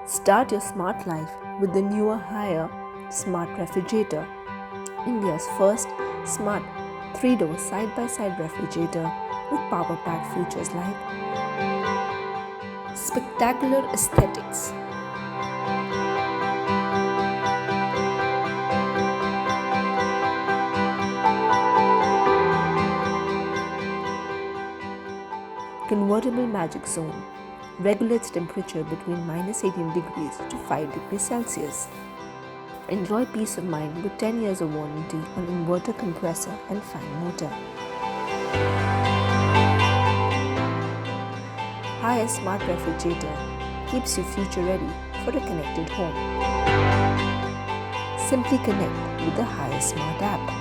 Start your smart life with the newer Haier Smart Refrigerator, India's first smart 3-door side-by-side refrigerator with power-packed features like spectacular aesthetics, convertible magic zone, regulates temperature between -18 degrees to 5 degrees Celsius. Enjoy peace of mind with 10 years of warranty on inverter, compressor and fan motor. Haier Smart Refrigerator keeps you future ready for a connected home. Simply connect with the Haier Smart app.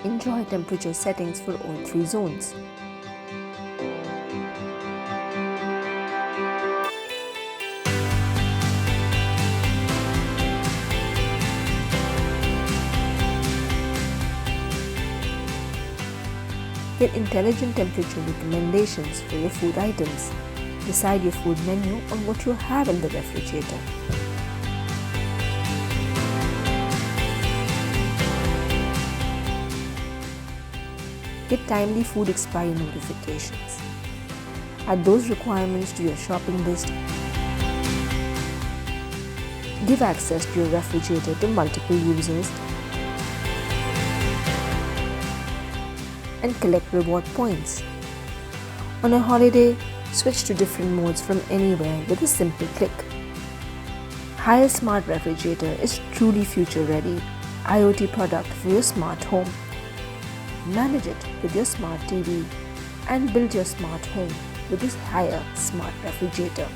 Enjoy temperature settings for all 3 zones. Get intelligent temperature recommendations for your food items. Decide your food menu on what you have in the refrigerator. Get timely food expiry notifications. Add those requirements to your shopping list. Give access to your refrigerator to multiple users. And collect reward points. On a holiday, switch to different modes from anywhere with a simple click. Haier Smart Refrigerator is truly future-ready IoT product for your smart home. Manage it with your smart TV and build your smart home with this Haier Smart Refrigerator.